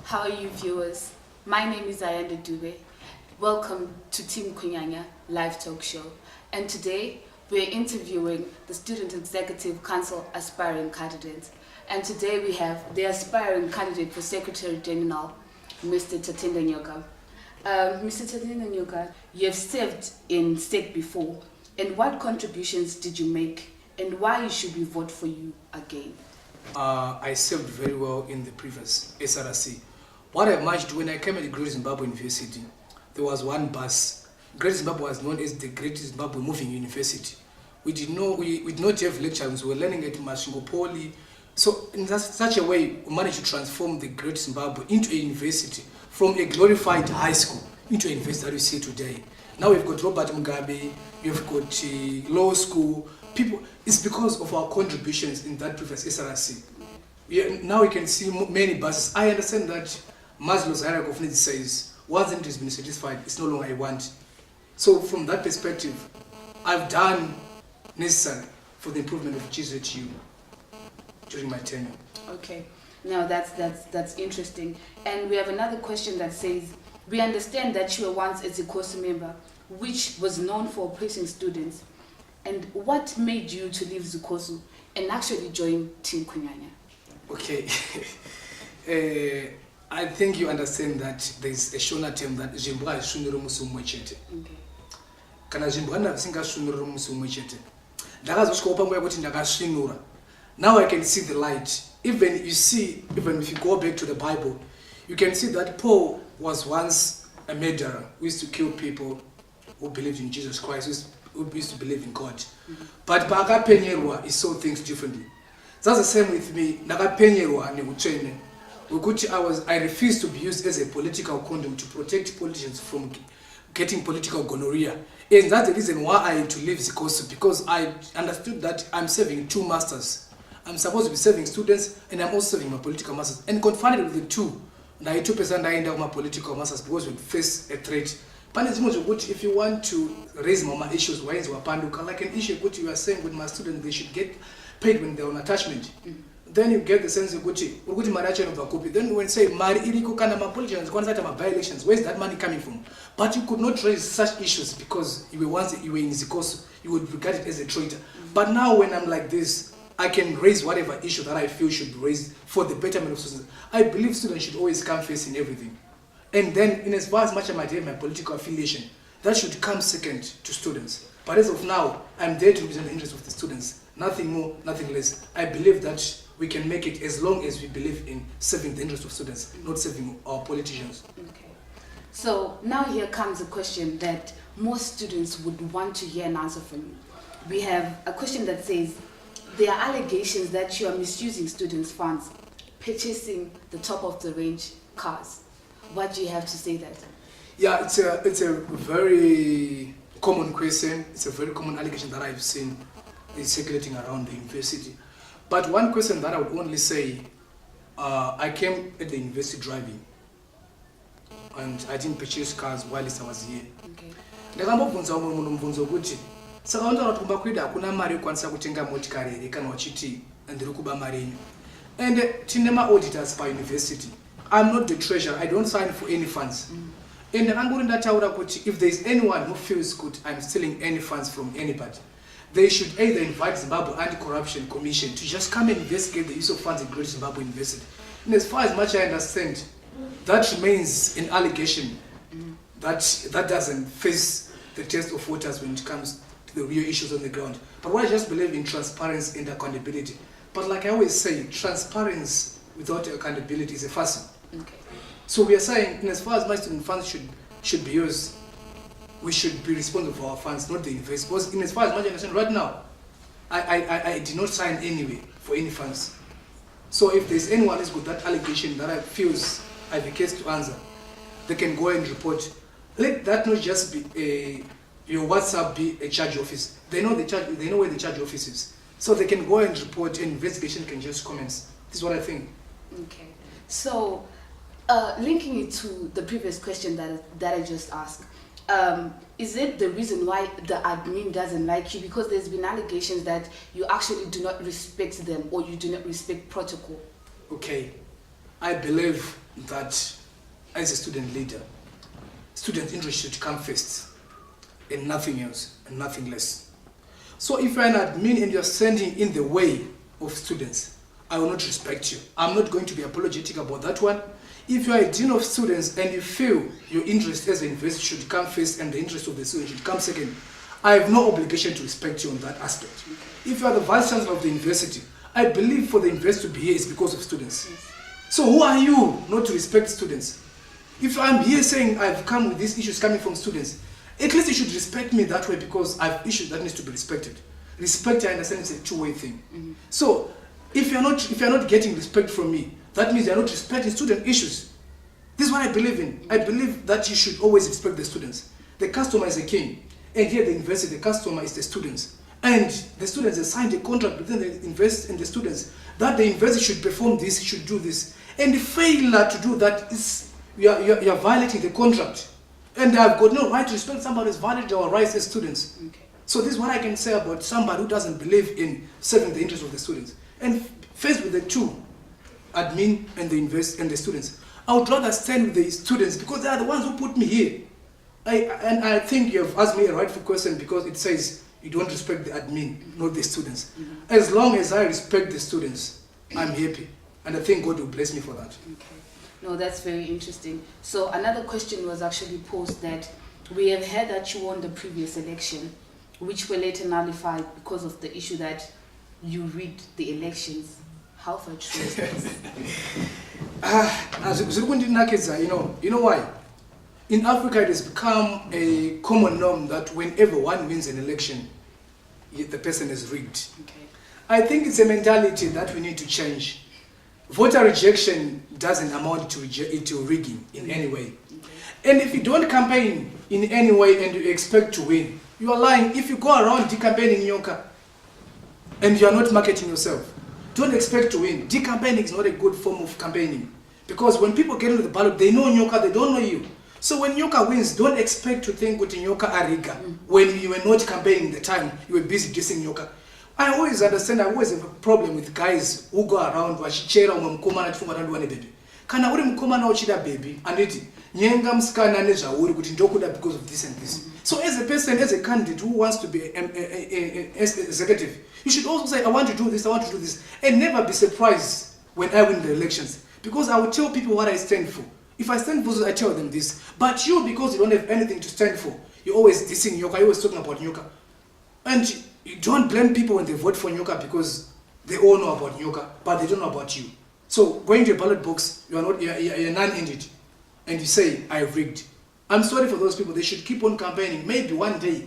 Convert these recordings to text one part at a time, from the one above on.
How are you, viewers? My name is Ayanda Dube. Welcome to Team Kunyanya live talk show. And today we're interviewing the Student Executive Council aspiring candidates. And today we have the aspiring candidate for Secretary General, Mr. Tatenda Nyoka. Mr. Tatenda Nyoka, you have served in state before. And what contributions did you make? And why should we vote for you again? I served very well in the previous S.R.C. What I managed when I came at the Great Zimbabwe University, there was one bus. Great Zimbabwe was known as the Great Zimbabwe Moving University. We did not have lectures. We were learning at Mashingo Poly. So in such a way, we managed to transform the Great Zimbabwe into a university, from a glorified high school into a university that we see today. Now we've got Robert Mugabe, we've got law school. People, it's because of our contributions in that previous S.R.C. Now we can see many buses. I understand that Maslow's hierarchy of needs says, once it has been satisfied, it's no longer a want. So from that perspective, I've done necessary for the improvement of GZU during my tenure. Okay, now that's interesting. And we have another question that says, we understand that you were once a Z.C.O.S.U member, which was known for oppressing students. And what made you to leave Z.C.O.S.U and actually join Team Kunyanya? Okay. I think you understand that there's a Shona term that Zimbabwe is shunuru musumwe chete. Okay. Kana Zimbabwe ndasinga shunuru musumwe chete. Ndakazosvika panguva yekuti ndakasvinura. Now I can see the light. Even if you go back to the Bible, you can see that Paul was once a murderer who used to kill people who believed in Jesus Christ, who used to believe in God. But pakapenyerwa, he saw things differently. That's the same with me. Ndakapenyerwa nekutsvene. I refused to be used as a political condom to protect politicians from getting political gonorrhea. And that's the reason why I had to leave Z.C.O.S.U, because I understood that I'm serving two masters. I'm supposed to be serving students and I'm also serving my political masters. And confronted with the two, I 2% I end up my political masters because we face a threat. If you want to raise more issues, why is Wapanduka like an issue which you are saying with my students they should get paid when they're on attachment? Then you get the sense of Gucci. Then when say Mari Iriko kana ma politicians, by elections, where's that money coming from? But you could not raise such issues because you were in Z.C.O.S.U, you would regard it as a traitor. But now when I'm like this, I can raise whatever issue that I feel should be raised for the betterment of students. I believe students should always come first in everything. And then in as far as much as I might have my political affiliation, that should come second to students. But as of now, I'm there to represent the interests of the students. Nothing more, nothing less. I believe that we can make it as long as we believe in serving the interests of students, not serving our politicians. Okay. So now here comes a question that most students would want to hear an answer from you. We have a question that says, there are allegations that you are misusing students' funds, purchasing the top of the range cars. What do you have to say that? Yeah, it's a very common question. It's a very common allegation that I've seen is circulating around the university. But one question that I would only say, I came at the university driving, and I didn't purchase cars while I was here. Okay. Ndakambobvunza umwe munhu mubvunzo kuti saka unotaura kuti kumba kwedu hakuna mari yekukwanisa kutenga motikari here kana wachiti ndiri kuba mari yenyu. And tine ma-auditors pa-university. I'm not the treasurer, I don't sign for any funds. And ndakangori ndataura kuti if there is anyone who feels good I'm stealing any funds from anybody, they should either invite Zimbabwe Anti-Corruption Commission to just come and investigate the use of funds in Great Zimbabwe University. And as far as much I understand, that remains an allegation that doesn't face the test of waters when it comes to the real issues on the ground. But I just believe in transparency and accountability. But like I always say, transparency without accountability is a farce. Okay. So we are saying, in as far as my student funds should be used, we should be responsible for our funds, not the investors. Because in as far as much I understand, right now, I did not sign anyway for any funds. So if there's anyone who's got that allegation that I feels I have a case to answer, they can go and report. Let that not just be your WhatsApp be a charge office. They know where the charge office is. So they can go and report, and investigation can just commence. This is what I think. Okay. So linking it to the previous question that I just asked, is it the reason why the admin doesn't like you? Because there's been allegations that you actually do not respect them or you do not respect protocol. Okay, I believe that as a student leader, student interest should come first and nothing else and nothing less. So if you're an admin and you're standing in the way of students, I will not respect you. I'm not going to be apologetic about that one. If you're a dean of students and you feel your interest as a university should come first and the interest of the student should come second, I have no obligation to respect you on that aspect. If you are the vice chancellor of the university, I believe for the university to be here is because of students. So who are you not to respect students? If I'm here saying I've come with these issues coming from students, at least you should respect me that way because I have issues that needs to be respected. Respect, I understand, is a two-way thing. So if you're not getting respect from me, that means you're not respecting student issues. This is what I believe in. I believe that you should always respect the students. The customer is the king. And here at the university, the customer is the students. And the students have signed a contract between the university and the students that the university should perform this, should do this. And the failure to do that is, you're violating the contract. And I've got no right to respect somebody who's violated our rights as students. So this is what I can say about somebody who doesn't believe in serving the interests of the students. And faced with the two, admin and the university and the students, I would rather stand with the students because they are the ones who put me here. I think you have asked me a rightful question because it says you don't respect the admin, not the students. As long as I respect the students, I'm happy. And I think God will bless me for that. No, that's very interesting. So another question was actually posed that we have heard that you won the previous election, which were later nullified because of the issue that you rigged the elections. How far true is this? You know why? In Africa, it has become a common norm that whenever one wins an election, the person is rigged. I think it's a mentality that we need to change. Voter rejection doesn't amount to rigging in any way. And if you don't campaign in any way and you expect to win, you are lying. If you go around decampaigning Nyoka and you are not marketing yourself, don't expect to win. Decampaigning is not a good form of campaigning. Because when people get into the ballot, they know Nyoka, they don't know you. So when Nyoka wins, don't expect to think with Nyoka Ariga. When you were not campaigning the time, you were busy dissing Nyoka. I always understand, I always have a problem with guys who go around wachichera umamkomana tifunga tanduwane baby. Kana uri mkomana uchida baby, anditi, nyenga mskana neja uri kuti ndokuda because of this and this. So as a person, as a candidate who wants to be an executive, you should also say, I want to do this, I want to do this. And never be surprised when I win the elections. Because I will tell people what I stand for. If I stand for this, I tell them this. But you, because you don't have anything to stand for, you're always dissing Nyoka, you're always talking about Nyoka. And you don't blame people when they vote for Nyoka because they all know about Nyoka, but they don't know about you. So going to a ballot box, you're non-ended, and you say, I rigged. I'm sorry for those people. They should keep on campaigning. Maybe one day,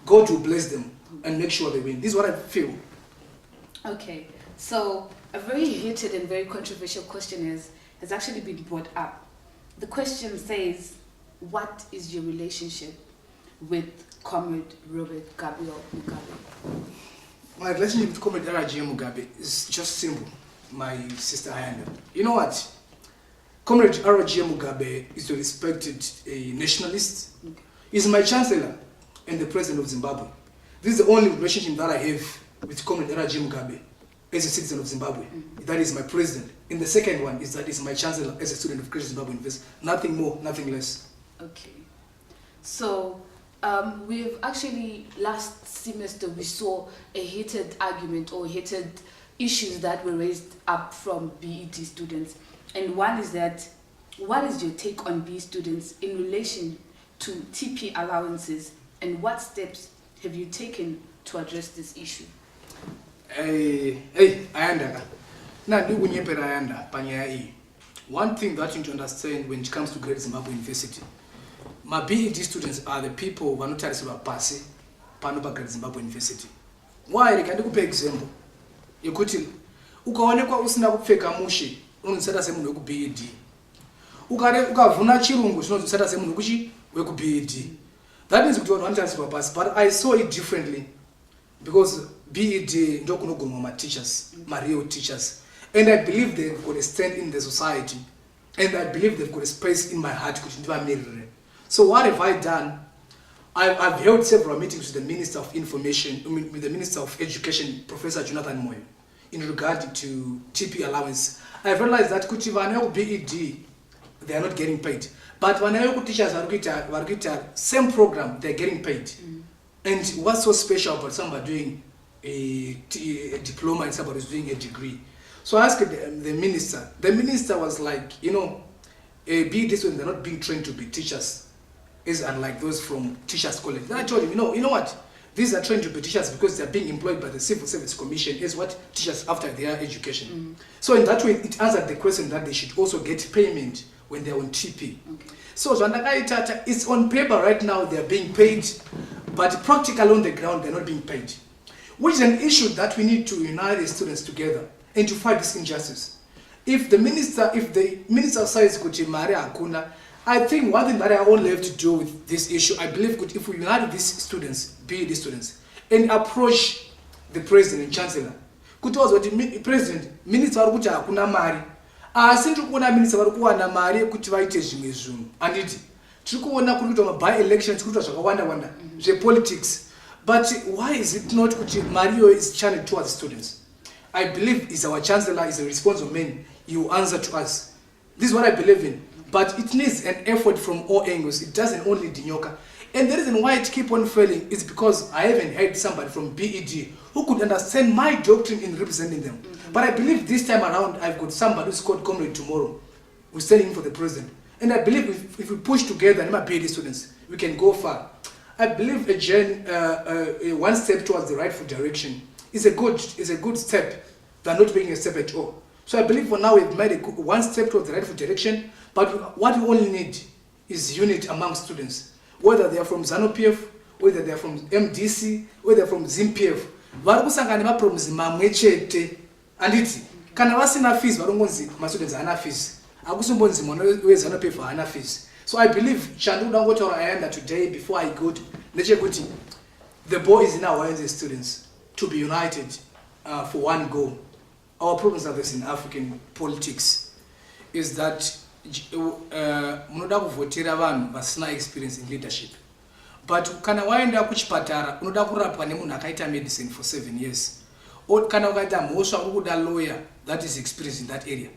God will bless them and make sure they win. This is what I feel. Okay, so a very heated and very controversial question has actually been brought up. The question says, what is your relationship with Comrade Robert Gabriel Mugabe? My relationship with Comrade S.R.C Mugabe is just simple. My sister Ayanda. You know what? Comrade S.R.C Mugabe is a respected nationalist. He's my chancellor and the president of Zimbabwe. This is the only relationship that I have with Comrade S.R.C Mugabe as a citizen of Zimbabwe. That is my president. And the second one is that he's my chancellor as a student of Christian Zimbabwe University. Nothing more, nothing less. Okay. So, we've actually, last semester, we saw a heated argument or heated issues that were raised up from BET students. And one is that, what is your take on BET students in relation to TP allowances, and what steps have you taken to address this issue? Ayanda. One thing that you need to understand when it comes to Great Zimbabwe University, my BED students are the people who are not pasi panopa Great Zimbabwe University. Why? I can give you an example. You could ukaonekwa usina kupfeka mushi unotsata semunhu weku BED. Ukavhuna chirungu chinozotsata semunhu weku BED. That means kuti vanhu vanotarisirwa pasi, but I saw it differently because BED ndokunogumwa my teachers, my real teachers. And I believe they've got a stand in the society. And I believe they've got a space in my heart. So what have I done? I've held several meetings with the Minister of Information, with the Minister of Education, Professor Jonathan Moyo, in regard to TP allowance. I've realized that Kuchivane BED, they are not getting paid. But when I teachers are same program, they're getting paid. And what's so special about somebody doing a diploma and somebody is doing a degree? So I asked the minister. The minister was like, you know, BEd students, they're not being trained to be teachers, is unlike those from teachers college. Then I told him, you know what? These are trained to be teachers because they're being employed by the Civil Service Commission is what teachers after their education. So in that way, it answered the question that they should also get payment when they're on TP. So it's on paper right now, they're being paid, but practically on the ground, they're not being paid. Which is an issue that we need to unite the students together and to fight this injustice. If the minister says kuti mari hakuna, I think one thing that I only have to do with this issue, I believe if we unite these students, BEd students, and approach the president and chancellor, kuti was what the president, minister kuti hakuna mari, asintri kuona minister vari kuwana mari yekuti vaite zvimwe zvinhu. Anditi tiri kuona kuri kuita by elections kuri kuita zvakawanda wanda zvepolitics. But why is it not kuti Mario is channeled towards students? I believe is our chancellor, is a responsible man. You answer to us. This is what I believe in. But it needs an effort from all angles. It doesn't only do Nyoka. And the reason why it keep on failing is because I haven't heard somebody from BED who could understand my doctrine in representing them. But I believe this time around I've got somebody who's called Comrade Tomorrow, who's standing for the president. And I believe if we push together, and my BED students, we can go far. I believe a one step towards the rightful direction is a good step than not making a step at all. So I believe for now we've made one step towards the rightful direction, but what we only need is unity among students, whether they are from ZANU-PF, whether they are from MDC, whether they are from ZIM-PF. Vari kusangana maproblems mamwe chete. Anditi kana vasina fees varongonzi ma students hana fees. Akusimbonzi mwana weZANU-PF hana fees. So I believe Chanduda Ngotora Ayanda today, before I go to Nechekuti, the ball is in our hands as students to be united for one goal. Our problems are this in African politics is that munoda kuvotera vanhu vasina experience in leadership. But kana waenda kuchipatara unoda kurapwa nemunhu akaita medicine for 7 years. Or kana ukaita mhosva ukuda lawyer that is experienced in that area.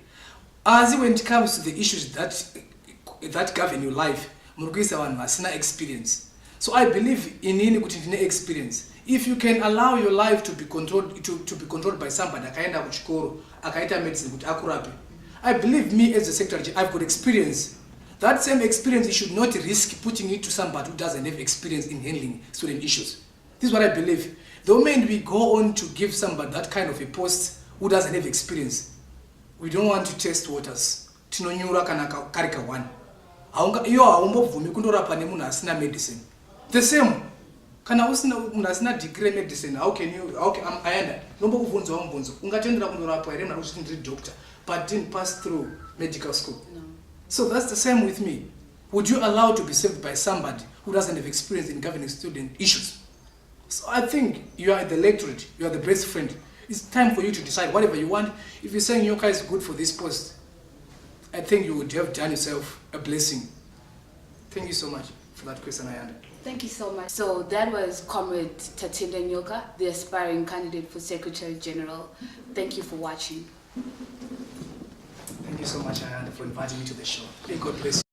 As when it comes to the issues that govern your life, murikuisa vanhu vasina experience. So I believe in kuti ndine experience. If you can allow your life to be controlled by somebody akaenda kuchikoro akaita medicine kuti akurape, I believe me as a secretary, I've got experience. That same experience you should not risk putting it to somebody who doesn't have experience in handling student issues. This is what I believe. The moment we go on to give somebody that kind of a post who doesn't have experience, we don't want to test waters. Tinonyura kana karika one. Iyo haumbobvumi kundorapa nemunhu asina medicine. The same. Kana usina munhu asina degree medicine, how can ayanda nombokuvunza umbunzo ungatendera kundorapa here mara kuti ndiri doctor but didn't pass through medical school. No. So that's the same with me. Would you allow to be saved by somebody who doesn't have experience in governing student issues? So I think you are the electorate, you are the best friend. It's time for you to decide whatever you want. If you're saying Nyoka is good for this post, I think you would have done yourself a blessing. Thank you so much for that question, Ayanda. Thank you so much. So that was Comrade Tatenda Nyoka, the aspiring candidate for Secretary General. Thank you for watching. Thank you so much, Ayanda, for inviting me to the show. May God bless you.